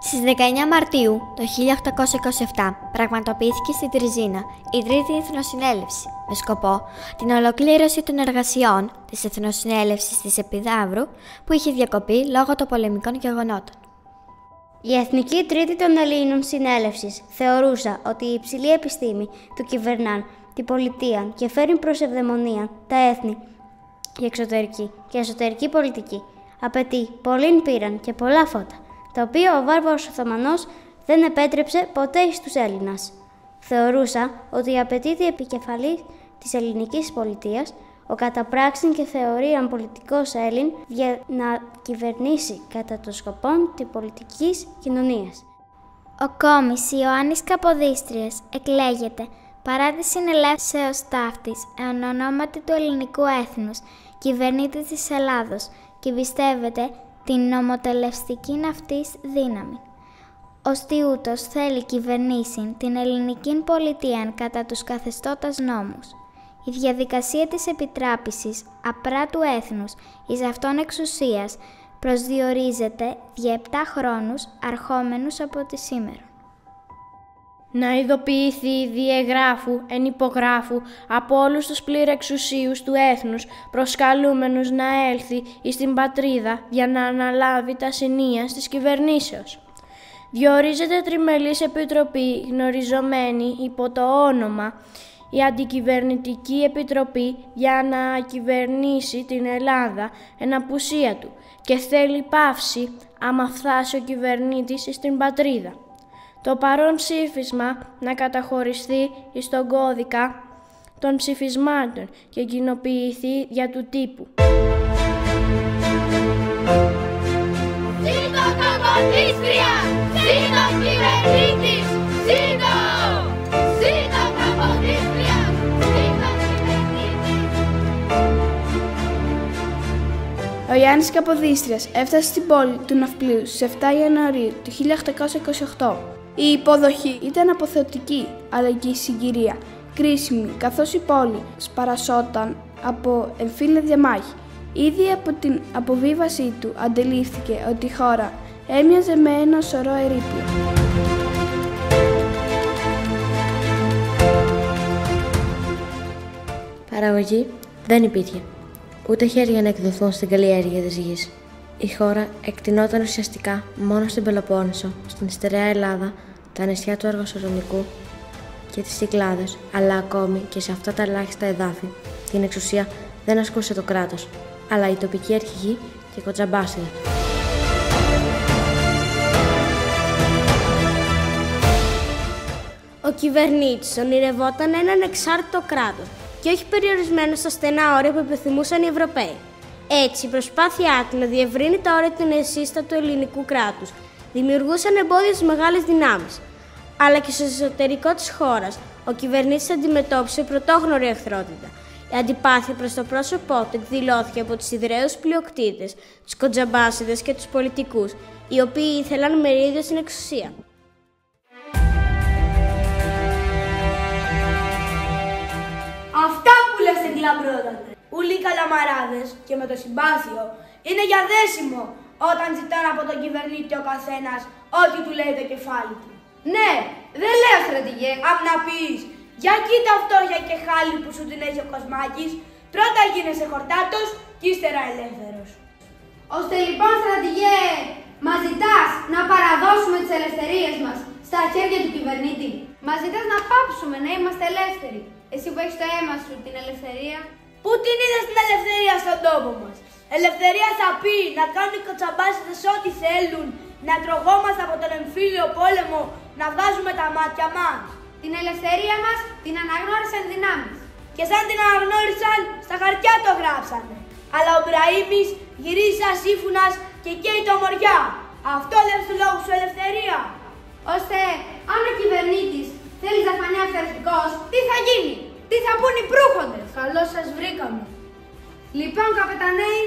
Στις 19 Μαρτίου το 1827 πραγματοποιήθηκε στην Τριζίνα η Τρίτη Εθνοσυνέλευση με σκοπό την ολοκλήρωση των εργασιών της Εθνοσυνέλευσης της Επιδαύρου που είχε διακοπεί λόγω των πολεμικών γεγονότων. Η Εθνική Τρίτη των Ελλήνων Συνέλευσης θεωρούσα ότι η υψηλή επιστήμη του κυβερνάν την πολιτεία και φέρνει προς ευδαιμονία τα έθνη, η εξωτερική και εσωτερική πολιτική. Απαιτεί πολλήν πήραν και πολλά φώτα, τα οποία ο βάρβαρος Οθωμανός δεν επέτρεψε ποτέ εις τους Έλληνας. Θεωρούσα ότι απαιτείται η επικεφαλής της ελληνικής πολιτείας, ο καταπράξιν και θεωρίαν πολιτικός Έλλην, για να κυβερνήσει κατά των σκοπών της πολιτικής κοινωνίας. Ο κόμις Ιωάννης Καποδίστριας εκλέγεται παρά τη συνελεύσεως ταύτης εν ονόματι του ελληνικού έθνους, κυβερνήτης της Ελλάδος και πιστεύεται την νομοτελευστική αυτής δύναμη. Ώστε ούτως θέλει κυβερνήσει την ελληνική πολιτεία κατά τους καθεστώτας νόμους. Η διαδικασία της επιτράπησης απρά του έθνους εις αυτών εξουσίας προσδιορίζεται για 7 χρόνους αρχόμενους από τη σήμερα. Να ειδοποιηθεί διεγράφου εν υπογράφου από όλους τους πληρεξουσίους του έθνους προσκαλούμενους να έλθει εις την πατρίδα για να αναλάβει τα συνία της κυβερνήσεως. Διορίζεται τριμελής επιτροπή γνωριζομένη υπό το όνομα η Αντικυβερνητική Επιτροπή για να κυβερνήσει την Ελλάδα εν απουσία του και θέλει πάυση άμα φτάσει ο κυβερνήτης στην πατρίδα. Το παρόν ψήφισμα να καταχωριστεί εις τον κώδικα των ψηφισμάτων και κοινοποιηθεί για του τύπου. Ζήτω Καποδίστρια! Ζήτω κυβερνήτης! Ζήτω! Ζήτω Καποδίστρια! Ζήτω κυβερνήτης! Ο Ιωάννης Καποδίστριας έφτασε στην πόλη του Ναυπλίου στις 7 Ιανουαρίου του 1828. Η υποδοχή ήταν αποθεωτική, αλλά και η συγκυρία κρίσιμη, καθώς η πόλη σπαρασόταν από εμφύλια διαμάχη. Ήδη από την αποβίβασή του αντελήφθηκε ότι η χώρα έμοιαζε με ένα σωρό ερείπια. Παραγωγή δεν υπήρχε. Ούτε χέρια να εκδοθούν στην καλλιέργεια της γης. Η χώρα εκτινόταν ουσιαστικά μόνο στην Πελοπόννησο, στην στερεά Ελλάδα, τα νησιά του Αργοσολονικού και τις Κυκλάδες, αλλά ακόμη και σε αυτά τα ελάχιστα εδάφη την εξουσία δεν ασκούσε το κράτος, αλλά η τοπική αρχηγοί και κοτζαμπάσιδες. Ο κυβερνήτης ονειρευόταν έναν εξάρτητο κράτος και όχι περιορισμένο στα στενά όρια που επιθυμούσαν οι Ευρωπαίοι. Έτσι, η προσπάθειά του να διευρύνει τα όρια του νεσίστατου ελληνικού κράτους δημιουργούσαν εμπόδια στις μεγάλες δυνάμεις. Αλλά και στο εσωτερικό της χώρας, ο κυβερνήτης αντιμετώπισε πρωτόγνωρη εχθρότητα. Η αντιπάθεια προς το πρόσωπό του εκδηλώθηκε από τους ιδραίους πλειοκτήτες, τους κοτζαμπάσιδες και τους πολιτικούς, οι οποίοι ήθελαν μερίδιο στην εξουσία. Αυτά που λες εγκλαμπρότατε, ούλοι καλαμαράδες και με το συμπάθειο, είναι για δέσιμο όταν ζητάνε από τον κυβερνήτη ο καθένας ό,τι του λέει το κεφάλι του. Ναι, δεν λέω στρατηγέ, αμ να πεις, για κοίτα φτώχεια και χάλι που σου την έχει ο Κοσμάκης, πρώτα γίνεσαι χορτάτος και ύστερα ελεύθερος. Ώστε λοιπόν στρατηγέ, μας ζητάς να παραδώσουμε τις ελευθερίες μας στα χέρια του κυβερνήτη. Μας ζητάς να πάψουμε να είμαστε ελεύθεροι. Εσύ που έχεις το αίμα σου την ελευθερία. Πού την είδες την ελευθερία στον τόπο μας? Ελευθερία θα πει να κάνουν οι κοτσαμπάσιδες ό,τι θέλουν, να τρογόμαστε από τον εμφύλιο πόλεμο, να βγάζουμε τα μάτια μας. Την ελευθερία μας την αναγνώρισαν δυνάμεις. Και σαν την αναγνώρισαν, στα χαρτιά το γράψανε. Αλλά ο Μπραήμις γυρίζει σαν σύμφωνας και καίει το μοριά. Αυτό λες του λόγου σου ελευθερία? Ώστε αν ο κυβερνήτης θέλει να φανεί αυθεντικός, τι θα γίνει? Τι θα πούν οι προύχοντες? Καλώς σας βρήκαμε. Λοιπόν, καπεταναίοι,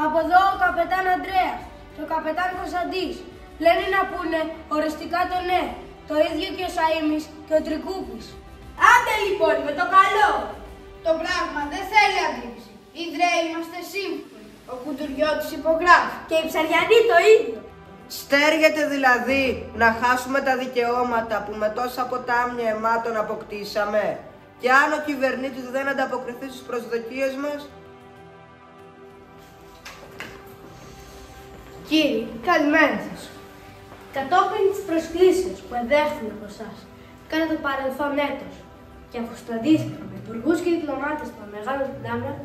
από εδώ ο καπετάν Αντρέας και ο καπετάν Κωνσταντής λένε να πούνε οριστικά το ναι. Το ίδιο και ο Σαΐμις και ο Τρικούπης. Άντε λοιπόν με το καλό. Το πράγμα δεν θέλει αντίληψη. Οι Ιδραίοι είμαστε σύμφωνοι. Ο Κουτουριώτης υπογράφει. Και οι Ψαριανοί το ίδιο. Στέργεται δηλαδή να χάσουμε τα δικαιώματα που με τόσα ποτάμια αιμάτων αποκτήσαμε, και αν ο κυβερνήτης δεν ανταποκριθεί στις προσδοκίες μας? Κύριοι, καλημέρα σας. Κατόπιν της προσκλήσεως που εδέχθηκα από εσάς κατά το παρελθόν έτος και αφού συναντήθηκα με υπουργούς και διπλωμάτες των μεγάλων δυνάμεων,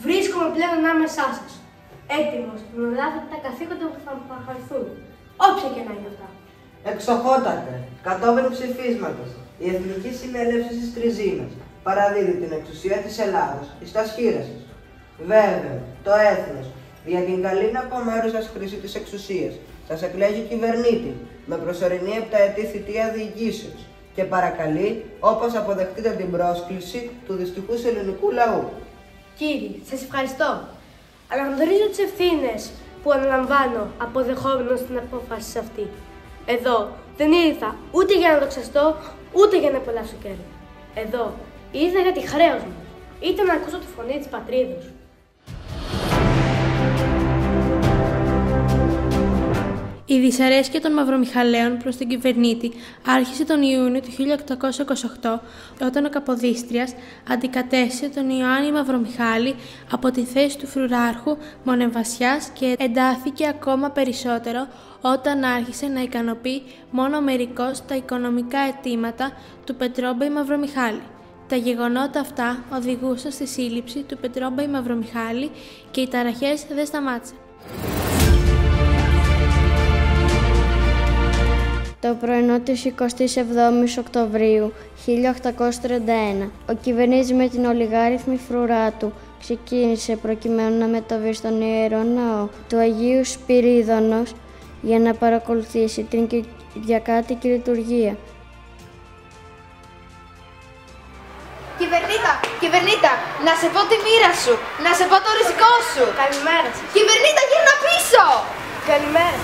βρίσκομαι πλέον ανάμεσά σας, έτοιμος να αναλάβετε τα καθήκοντα που θα μου παραχωρηθούν, όποια και να είναι αυτά. Εξοχότατε, κατόπιν ψηφίσματος, η Εθνική Συνέλευση της Τριζίνας παραδίδει την εξουσία της Ελλάδος εις τας χείρας σας. Βέβαια, το έθνος, για την καλήν από μέρους σας χρήση της εξουσίας, σας εκλέγει κυβερνήτη με προσωρινή επταετή θητεία διοικήσεως και παρακαλεί όπως αποδεχτείτε την πρόσκληση του δυστυχούς ελληνικού λαού. Κύριοι, σας ευχαριστώ. Αναγνωρίζω τις ευθύνες που αναλαμβάνω αποδεχόμενος την απόφαση αυτή. Εδώ δεν ήρθα ούτε για να δοξαστώ, ούτε για να απολαύσω κέρδη. Εδώ ήρθα γιατί χρέος μου ήταν να ακούσω τη φωνή της πατρίδος. Η δυσαρέσκεια των Μαυρομιχαλαίων προς τον κυβερνήτη άρχισε τον Ιούνιο του 1828, όταν ο Καποδίστριας αντικατέστησε τον Ιωάννη Μαυρομιχάλη από τη θέση του φρουράρχου Μονεβασιάς και εντάθηκε ακόμα περισσότερο όταν άρχισε να ικανοποιεί μόνο μερικώς τα οικονομικά αιτήματα του Πετρόμπαη Μαυρομιχάλη. Τα γεγονότα αυτά οδηγούσαν στη σύλληψη του Πετρόμπαη Μαυρομιχάλη και οι ταραχές δεν σταμάτησαν. Το πρωινό της 27ης Οκτωβρίου 1831, ο κυβερνήτης με την ολιγάριθμη φρουρά του ξεκίνησε προκειμένου να μεταβεί στον Ιερό Ναό του Αγίου Σπυρίδωνος για να παρακολουθήσει την κυριακάτικη λειτουργία. Κυβερνήτα, να σε πω τη μοίρα σου, να σε πω το ριζικό σου. Καλημέρα σας. Κυβερνήτα, γύρνα πίσω. Καλημέρα.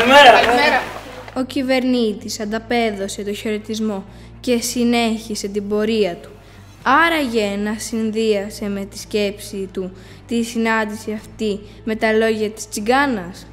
Καλημέρα. Ο κυβερνήτης ανταπέδωσε το χαιρετισμό και συνέχισε την πορεία του. Άραγε να συνδύασε με τη σκέψη του τη συνάντηση αυτή με τα λόγια της τσιγκάνας.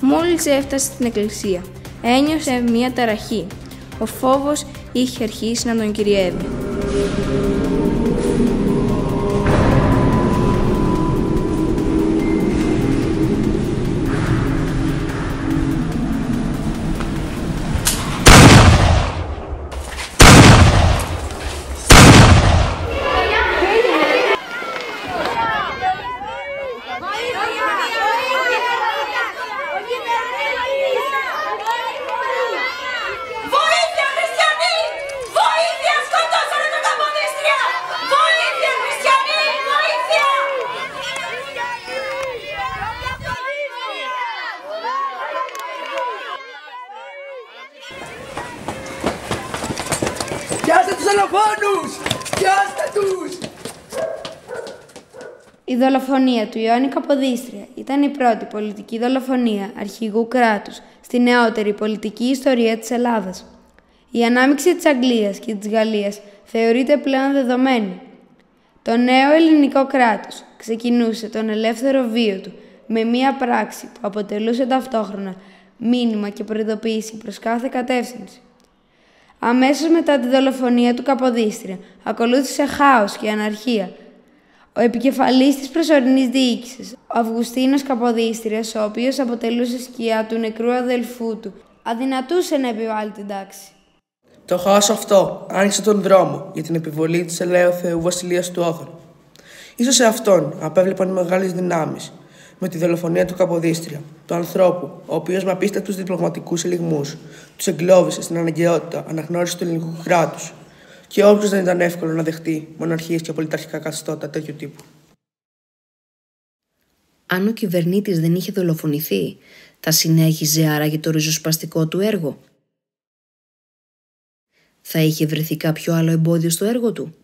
Μόλις έφτασε στην εκκλησία, ένιωσε μία ταραχή. Ο φόβος είχε αρχίσει να τον κυριεύει. Πιάστε τους δολοφόνους! Πιάστε τους! Η δολοφονία του Ιωάννη Καποδίστρια ήταν η πρώτη πολιτική δολοφονία αρχηγού κράτους στη νεότερη πολιτική ιστορία της Ελλάδας. Η ανάμειξη της Αγγλίας και της Γαλλίας θεωρείται πλέον δεδομένη. Το νέο ελληνικό κράτος ξεκινούσε τον ελεύθερο βίο του με μία πράξη που αποτελούσε ταυτόχρονα μήνυμα και προειδοποίηση προς κάθε κατεύθυνση. Αμέσως μετά τη δολοφονία του Καποδίστρια ακολούθησε χάος και αναρχία. Ο επικεφαλής της προσωρινής διοίκησης, ο Αυγουστίνος Καποδίστριας, ο οποίος αποτελούσε σκιά του νεκρού αδελφού του, αδυνατούσε να επιβάλλει την τάξη. Το χάος αυτό άνοιξε τον δρόμο για την επιβολή της ελαίου Θεού Βασιλείας του Όθων. Ίσως σε αυτόν απέβλεπαν οι μεγάλες δυνάμεις με τη δολοφονία του Καποδίστρια, του ανθρώπου, ο οποίος με απίστευτους διπλωματικούς ελιγμούς τους εγκλώβησε στην αναγκαιότητα αναγνώριση του ελληνικού κράτους. Και όποιος δεν ήταν εύκολο να δεχτεί μοναρχίες και πολιταρχικά καθεστώτα τέτοιου τύπου. Αν ο κυβερνήτης δεν είχε δολοφονηθεί, θα συνέχιζε άραγε το ριζοσπαστικό του έργο? Θα είχε βρεθεί κάποιο άλλο εμπόδιο στο έργο του?